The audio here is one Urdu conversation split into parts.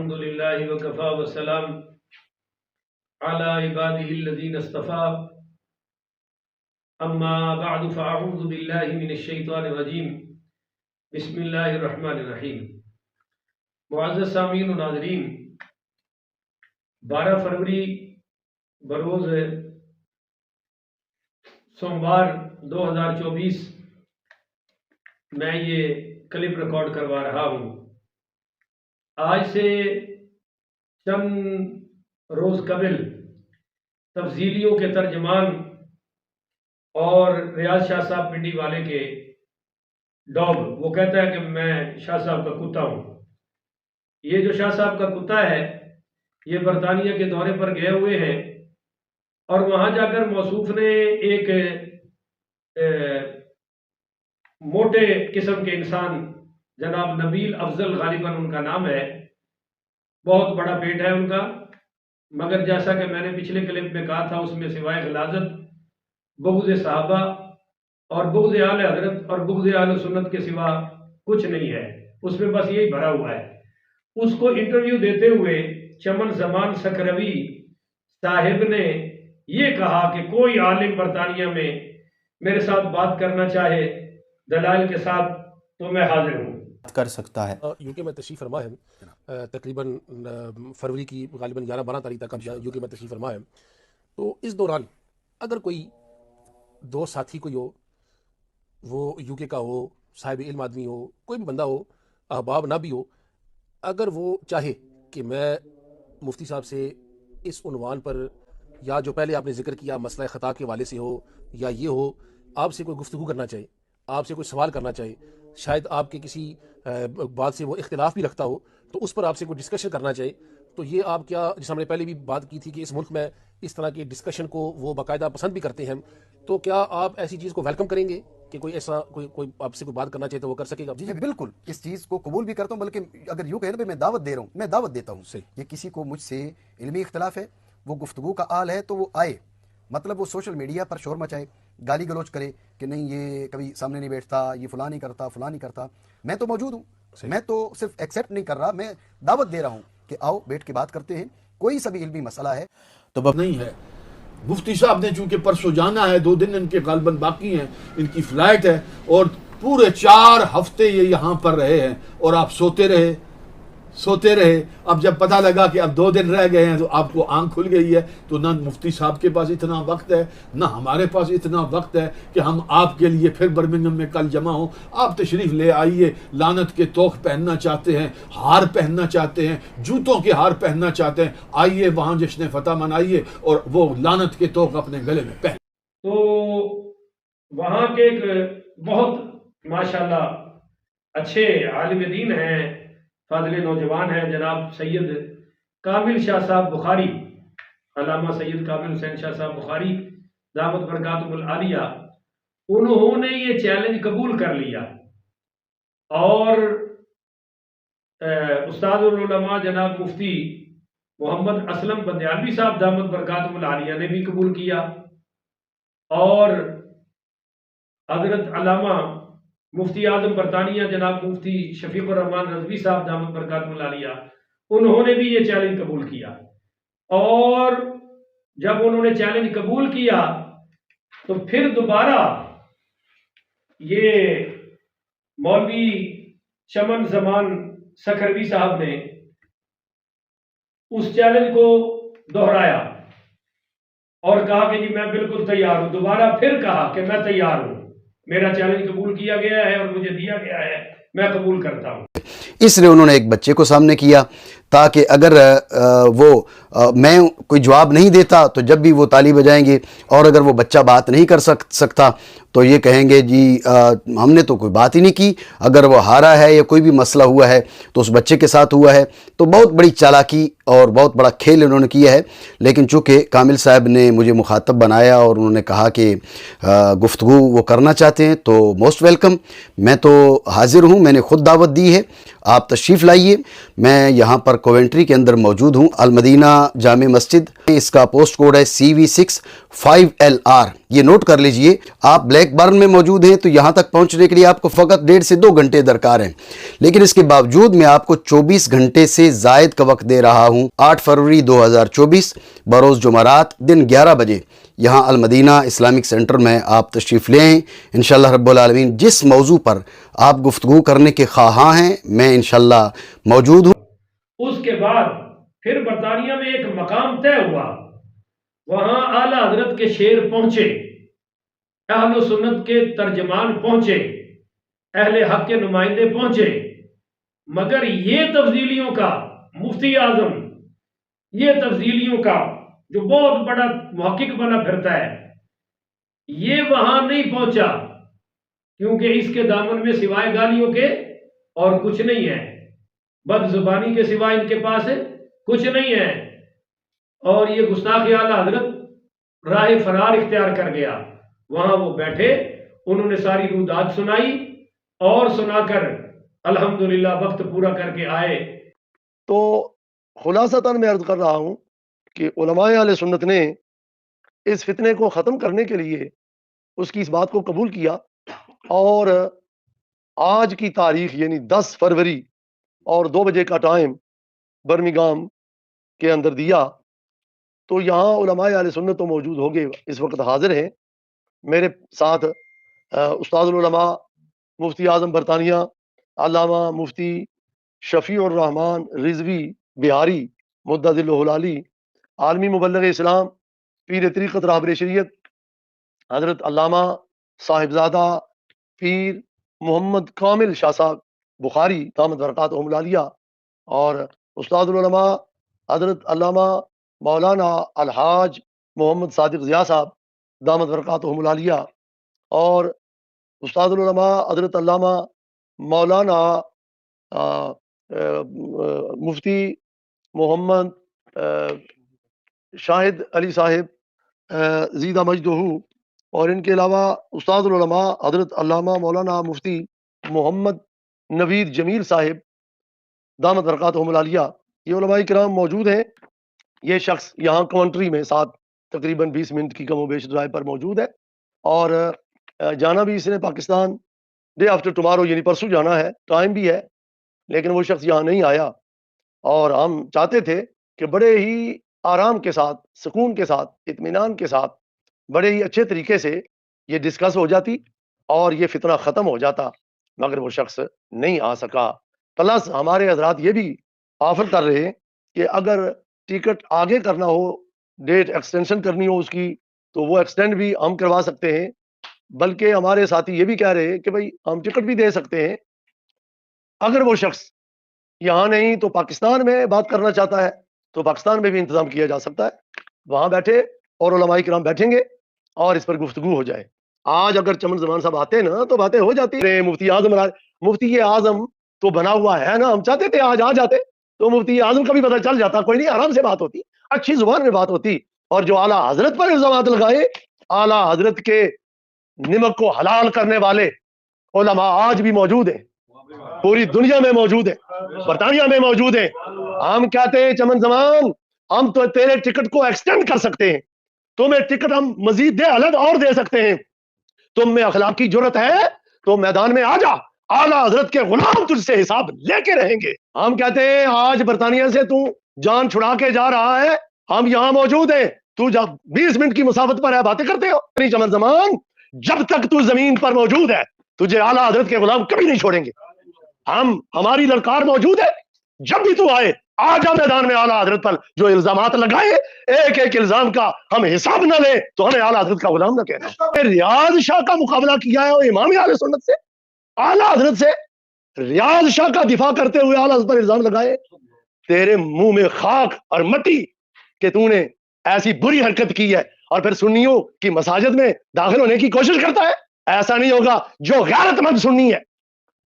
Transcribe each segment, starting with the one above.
الحمد لله وكفى والسلام على عباده الذين اصطفى اما بعد فاعوذ بالله من الشیطان الرجیم بسم اللہ الرحمن الرحیم۔ معزز سامعین و ناظرین، 12 فروری بروز سوموار 2024 میں یہ کلپ ریکارڈ کروا رہا ہوں۔ آج سے چند روز قبل تفضیلیوں کے ترجمان اور ریاض شاہ صاحب پنڈی والے کے ڈاگ، وہ کہتا ہے کہ میں شاہ صاحب کا کتا ہوں۔ یہ جو شاہ صاحب کا کتا ہے یہ برطانیہ کے دورے پر گئے ہوئے ہیں اور وہاں جا کر موصوف نے ایک موٹے قسم کے انسان جناب نبیل افضل غالباً ان کا نام ہے، بہت بڑا پیٹ ہے ان کا، مگر جیسا کہ میں نے پچھلے کلپ میں کہا تھا اس میں سوائے غلاظت، بغض صحابہ اور بغض اہل حضرت اور بغض اہل سنت کے سوا کچھ نہیں ہے، اس میں بس یہی بھرا ہوا ہے۔ اس کو انٹرویو دیتے ہوئے چمن زمان سکروی صاحب نے یہ کہا کہ کوئی عالم برطانیہ میں میرے ساتھ بات کرنا چاہے دلائل کے ساتھ تو میں حاضر ہوں۔ کر سکتا ہے۔ یو کے میں تشریف فرما ہے، تقریباً فروری کی غالباً 11-12 تاریخ تک اب یو کے میں تشریف فرما ہے۔ تو اس دوران اگر کوئی دوست ساتھی کوئی ہو، وہ یو کے کا ہو، صاحب علم آدمی ہو، کوئی بھی بندہ ہو، احباب نہ بھی ہو، اگر وہ چاہے کہ میں مفتی صاحب سے اس عنوان پر یا جو پہلے آپ نے ذکر کیا مسئلہ خطا کے والے سے ہو یا یہ ہو، آپ سے کوئی گفتگو کرنا چاہے، آپ سے کوئی سوال کرنا چاہے، شاید آپ کے کسی بات سے وہ اختلاف بھی رکھتا ہو تو اس پر آپ سے کوئی ڈسکشن کرنا چاہے، تو یہ آپ کیا، جس ہم نے پہلے بھی بات کی تھی کہ اس ملک میں اس طرح کے ڈسکشن کو وہ باقاعدہ پسند بھی کرتے ہیں، تو کیا آپ ایسی چیز کو ویلکم کریں گے کہ کوئی ایسا کوئی آپ سے کوئی بات کرنا چاہے تو وہ کر سکے گا؟ جی بالکل، اس چیز کو قبول بھی کرتا ہوں، بلکہ اگر یوں کہیں نا میں دعوت دے رہا ہوں، میں دعوت دیتا ہوں، یہ کسی کو مجھ سے علمی اختلاف ہے، وہ گفتگو کا آل ہے تو وہ آئے، مطلب وہ سوشل میڈیا پر شور مچائے، گالی گلوچ کرے کہ نہیں یہ کبھی سامنے نہیں بیٹھتا، یہ فلاں نہیں کرتا، فلاں نہیں کرتا، میں تو موجود ہوں، میں تو صرف ایکسیپٹ نہیں کر رہا، میں دعوت دے رہا ہوں کہ آؤ بیٹھ کے بات کرتے ہیں، کوئی سا بھی علمی مسئلہ ہے تو نہیں ہے۔ مفتی صاحب نے چونکہ پرسوں جانا ہے، 2 دن ان کے غالباً باقی ہیں، ان کی فلائٹ ہے، اور پورے 4 ہفتے یہ یہاں پر رہے ہیں اور آپ سوتے رہے۔ اب جب پتہ لگا کہ اب 2 دن رہ گئے ہیں تو آپ کو آنکھ کھل گئی ہے، تو نہ مفتی صاحب کے پاس اتنا وقت ہے، نہ ہمارے پاس اتنا وقت ہے کہ ہم آپ کے لیے پھر برمنگھم میں کل جمع ہوں۔ آپ تشریف لے آئیے، لعنت کے توق پہننا چاہتے ہیں، ہار پہننا چاہتے ہیں، جوتوں کے ہار پہننا چاہتے ہیں، آئیے وہاں جشن فتح منائیے اور وہ لعنت کے توق اپنے گلے میں پہن۔ تو وہاں کے ایک بہت ماشاءاللہ اچھے عالم دین ہیں، فاضل نوجوان ہیں، جناب سید کامل شاہ صاحب بخاری، علامہ سید کامل حسین شاہ صاحب بخاری دامت برکاتہم العالیہ، انہوں نے یہ چیلنج قبول کر لیا، اور استاد العلماء جناب مفتی محمد اسلم بندیالوی صاحب دامت برکاتہم العالیہ نے بھی قبول کیا، اور حضرت علامہ مفتی اعظم برطانیہ جناب مفتی شفیق الرحمان رضوی صاحب دامت برکاتہم العالیہ، انہوں نے بھی یہ چیلنج قبول کیا، اور جب انہوں نے چیلنج قبول کیا تو پھر دوبارہ یہ مولوی چمن زمان سکھروی صاحب نے اس چیلنج کو دہرایا اور کہا کہ جی میں بالکل تیار ہوں، دوبارہ پھر کہا کہ میں تیار ہوں، میرا چیلنج قبول کیا گیا ہے اور مجھے دیا گیا ہے، میں قبول کرتا ہوں۔ اس لیے انہوں نے ایک بچے کو سامنے کیا تاکہ اگر میں کوئی جواب نہیں دیتا تو جب بھی وہ تالی بجائیں گے اور اگر وہ بچہ بات نہیں کر سکتا تو یہ کہیں گے جی ہم نے تو کوئی بات ہی نہیں کی، اگر وہ ہارا ہے یا کوئی بھی مسئلہ ہوا ہے تو اس بچے کے ساتھ ہوا ہے۔ تو بہت بڑی چالاکی اور بہت بڑا کھیل انہوں نے کیا ہے، لیکن چونکہ کامل صاحب نے مجھے مخاطب بنایا اور انہوں نے کہا کہ گفتگو وہ کرنا چاہتے ہیں تو موسٹ ویلکم، میں تو حاضر ہوں، میں نے خود دعوت دی ہے، آپ تشریف لائیے۔ میں یہاں پر کوونٹری کے اندر موجود ہوں، المدینہ جامع مسجد، اس کا پوسٹ کوڈ ہے CV6 5LR، یہ نوٹ کر لیجئے۔ آپ بلیک برن میں موجود ہیں تو یہاں تک پہنچنے کے لیے آپ کو فقط 1.5 سے 2 گھنٹے درکار ہیں، لیکن اس کے باوجود میں آپ کو 24 گھنٹے سے زائد کا وقت دے رہا ہوں۔ 8 فروری 2024 بروز جمعرات دن 11 بجے یہاں المدینہ اسلامک سینٹر میں آپ تشریف لیں۔ انشاءاللہ رب العالمین جس موضوع پر آپ گفتگو کرنے کے خواہاں ہیں میں انشاءاللہ موجود ہوں۔ اس کے بعد پھر برطانیہ میں ایک مقام طے ہوا، وہاں اعلیٰ حضرت کے شعر پہنچے، اہل و سنت کے ترجمان پہنچے، اہل حق کے نمائندے پہنچے، مگر یہ تبدیلیوں کا مفتی اعظم، یہ تبدیلیوں کا جو بہت بڑا محقق بنا پھرتا ہے، یہ وہاں نہیں پہنچا، کیونکہ اس کے دامن میں سوائے گالیوں کے اور کچھ نہیں ہے، بد زبانی کے سوائے ان کے پاس کچھ نہیں ہے، اور یہ گستاخ اعلیٰ حضرت راہ فرار اختیار کر گیا۔ وہاں وہ بیٹھے، انہوں نے ساری روداد سنائی اور سنا کر الحمدللہ وقت پورا کر کے آئے۔ تو خلاصتاً میں عرض کر رہا ہوں کہ علماء اہل سنت نے اس فتنے کو ختم کرنے کے لیے اس کی اس بات کو قبول کیا، اور آج کی تاریخ یعنی 10 فروری اور 2 بجے کا ٹائم برمنگھم کے اندر دیا، تو یہاں علماء اہل سنت تو موجود ہو گئے، اس وقت حاضر ہیں۔ میرے ساتھ استاد العلماء مفتی اعظم برطانیہ علامہ مفتی شفیع الرحمان رضوی بہاری مدۃ ذلہ العالی، عالمی مبلغ اسلام پیر طریقت رہبر شریعت حضرت علامہ صاحبزادہ پیر محمد کامل شاہ صاحب بخاری دامت برکاتہم العالیہ، اور استاد العلماء حضرت علامہ مولانا الحاج محمد صادق ضیاء صاحب دامت برکاتہم العالیہ، اور استاد العلماء حضرت علامہ مولانا مفتی محمد شاہد علی صاحب زیدہ مجدہ، اور ان کے علاوہ استاد العلماء حضرت علامہ مولانا مفتی محمد نوید جمیل صاحب دامت برکاتہم العالیہ، یہ علماء کرام موجود ہیں۔ یہ شخص یہاں کونٹری میں ساتھ تقریباً 20 منٹ کی کم و بیش ڈرائیو پر موجود ہے، اور جانا بھی اس نے پاکستان ڈے آفٹر ٹمارو یعنی پرسوں جانا ہے، ٹائم بھی ہے، لیکن وہ شخص یہاں نہیں آیا، اور ہم چاہتے تھے کہ بڑے ہی آرام کے ساتھ، سکون کے ساتھ، اطمینان کے ساتھ، بڑے ہی اچھے طریقے سے یہ ڈسکس ہو جاتی اور یہ فتنہ ختم ہو جاتا، مگر وہ شخص نہیں آ سکا۔ پلس ہمارے حضرات یہ بھی آفر کر رہے ہیں کہ اگر ٹکٹ آگے کرنا ہو، ڈیٹ ایکسٹینشن کرنی ہو اس کی، تو وہ ایکسٹینڈ بھی ہم کروا سکتے ہیں، بلکہ ہمارے ساتھی یہ بھی کہہ رہے ہیں کہ بھئی ہم ٹکٹ بھی دے سکتے ہیں، اگر وہ شخص یہاں نہیں تو پاکستان میں بات کرنا چاہتا ہے تو پاکستان میں بھی انتظام کیا جا سکتا ہے، وہاں بیٹھے اور علماء کرام بیٹھیں گے اور اس پر گفتگو ہو جائے۔ آج اگر چمن زمان صاحب آتے نا تو باتیں ہو جاتی، مفتی اعظم تو بنا ہوا ہے نا، ہم چاہتے تھے آج آ جاتے تو مفتی اعظم کا بھی پتہ چل جاتا، کوئی نہیں، آرام سے بات ہوتی، اچھی زبان میں بات ہوتی، اور جو اعلیٰ حضرت پر الزامات لگائے، اعلیٰ حضرت کے نمک کو حلال کرنے والے علماء آج بھی موجود ہیں، پوری دنیا میں موجود ہیں، برطانیہ میں موجود ہیں۔ ہم کہتے ہیں چمن زمان ہم تو تیرے ٹکٹ کو ایکسٹینڈ کر سکتے ہیں، تمہیں ٹکٹ ہم مزید دے الگ اور دے سکتے ہیں، تم میں اخلاق کی جرت ہے تو میدان میں آ جا، اعلیٰ حضرت کے غلام تجھ سے حساب لے کے رہیں گے۔ ہم کہتے ہیں آج برطانیہ سے تو جان چھڑا کے جا رہا ہے، ہم یہاں موجود ہیں، تو جب 20 منٹ کی مسافت پر ہے باتیں کرتے ہو، چمن زمان جب تک تو زمین پر موجود ہے تجھے اعلیٰ حضرت کے غلام کبھی نہیں چھوڑیں گے، ہماری للکار موجود ہے، جب بھی تو آئے آ جا میدان میں، اعلیٰ حضرت پر جو الزامات لگائے ایک ایک الزام کا ہم حساب نہ لیں تو ہمیں اعلیٰ حضرت کا غلام نہ کہنا۔ ریاض شاہ کا مقابلہ کیا ہے اور امام اہل سنت سے، اعلیٰ حضرت سے، ریاض شاہ کا دفاع کرتے ہوئے اعلیٰ حضرت پر الزام لگائے، تیرے منہ میں خاک اور مٹی کہ تو نے ایسی بری حرکت کی ہے اور پھر سنیوں کی مساجد میں داخل ہونے کی کوشش کرتا ہے۔ ایسا نہیں ہوگا، جو غیرت مند سنی ہے،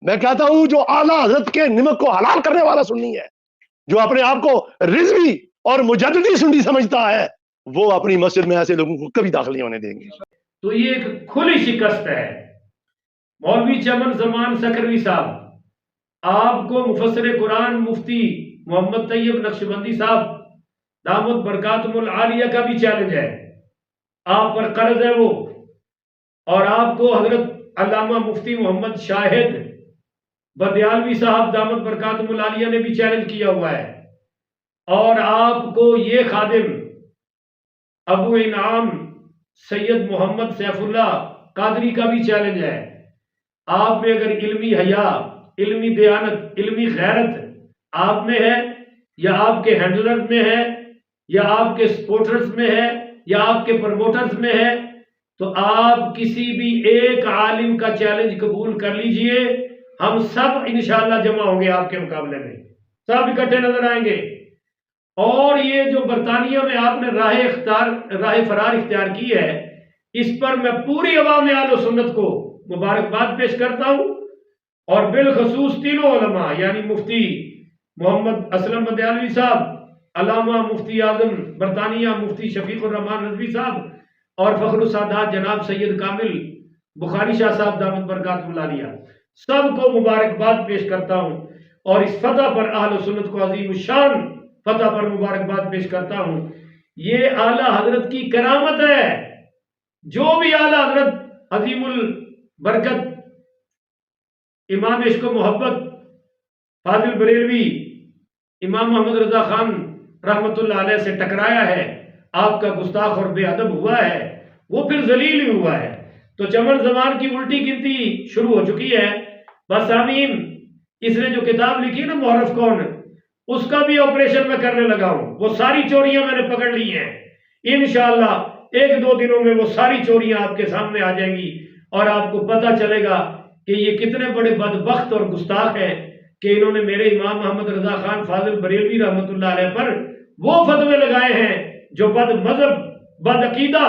میں کہتا ہوں جو اعلیٰ حضرت کے نمک کو حلال کرنے والا سنی ہے، جو اپنے آپ کو رضوی اور مجددی سنی سمجھتا ہے وہ اپنی مسجد میں ایسے لوگوں کو کبھی داخل نہیں ہونے دیں گے. تو یہ ایک کھلی شکست ہے. مولوی چمن زمان سکروی صاحب، آپ کو مفسر قرآن مفتی محمد طیب نقشبندی صاحب دامت برکاتہم العالیہ کا بھی چیلنج ہے. آپ پر قرض ہے وہ، اور آپ کو حضرت علامہ مفتی محمد شاہد بدیالوی صاحب دامت برکاتہم العالیہ نے بھی چیلنج کیا ہوا ہے. اور آپ کو یہ خادم ابو انعام سید محمد سیف اللہ قادری کا بھی چیلنج ہے. آپ میں اگر علمی حیا، علمی دیانت، علمی غیرت آپ میں ہے، یا آپ کے ہینڈلر میں ہے، یا آپ کے سپورٹرز میں ہے، یا آپ کے پروموٹرز میں ہے، تو آپ کسی بھی ایک عالم کا چیلنج قبول کر لیجئے. ہم سب انشاءاللہ جمع ہوں گے آپ کے مقابلے میں، سب اکٹھے نظر آئیں گے. اور یہ جو برطانیہ میں آپ نے راہ فرار اختیار کی ہے، اس پر میں پوری عوام اہل سنت کو مبارکباد پیش کرتا ہوں، اور بالخصوص تینوں علماء یعنی مفتی محمد اسلم بدیالوی صاحب، علامہ مفتی اعظم برطانیہ مفتی شفیق الرحمان رضوی صاحب، اور فخر السادات جناب سید کامل بخاری شاہ صاحب دامت برکاتہم العالیہ، سب کو مبارکباد پیش کرتا ہوں. اور اس فتح پر اہل سنت کو عظیم الشان فتح پر مبارکباد پیش کرتا ہوں. یہ اعلیٰ حضرت کی کرامت ہے. جو بھی اعلیٰ حضرت عظیم البرکت امام عشق و محبت فاضل بریلوی امام محمد رضا خان رحمت اللہ علیہ سے ٹکرایا ہے، آپ کا گستاخ اور بے ادب ہوا ہے، وہ پھر ذلیل ہی ہوا ہے. تو چمن زمان کی الٹی گنتی شروع ہو چکی ہے. بس آمین. اس نے جو کتاب لکھی نا محرف کون، اس کا بھی آپریشن میں کرنے لگا ہوں. وہ ساری چوریاں میں نے پکڑ لی ہیں. انشاءاللہ ایک دو دنوں میں وہ ساری چوریاں آپ کے سامنے آ جائیں گی، اور آپ کو پتہ چلے گا کہ یہ کتنے بڑے بدبخت اور گستاخ ہیں کہ انہوں نے میرے امام محمد رضا خان فاضل بریلوی رحمت اللہ علیہ پر وہ فتوے لگائے ہیں جو بد مذہب، بد عقیدہ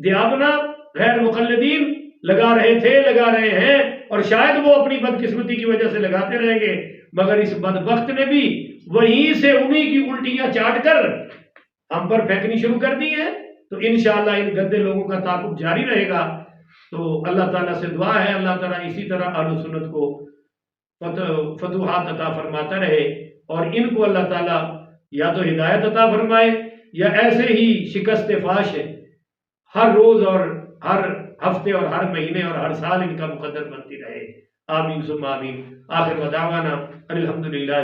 دیابنا غیر مقلدین لگا رہے تھے، لگا رہے ہیں، اور شاید وہ اپنی بدقسمتی کی وجہ سے لگاتے رہیں گے. مگر اس بدبخت نے بھی وہیں سے انہی کی الٹیاں چاٹ کر ہم پر پھینکنی شروع کر دی ہیں. تو انشاءاللہ ان گدے لوگوں کا تعاقب جاری رہے گا. تو اللہ تعالیٰ سے دعا ہے اللہ تعالیٰ اسی طرح اہل سنت کو فتوحات عطا فرماتا رہے، اور ان کو اللہ تعالیٰ یا تو ہدایت عطا فرمائے، یا ایسے ہی شکست فاش ہر روز اور ہر ہفتے اور ہر مہینے اور ہر سال ان کا مقدر بنتی رہے. آمین ثم آمین. آخر ودعوانا الحمدللہ.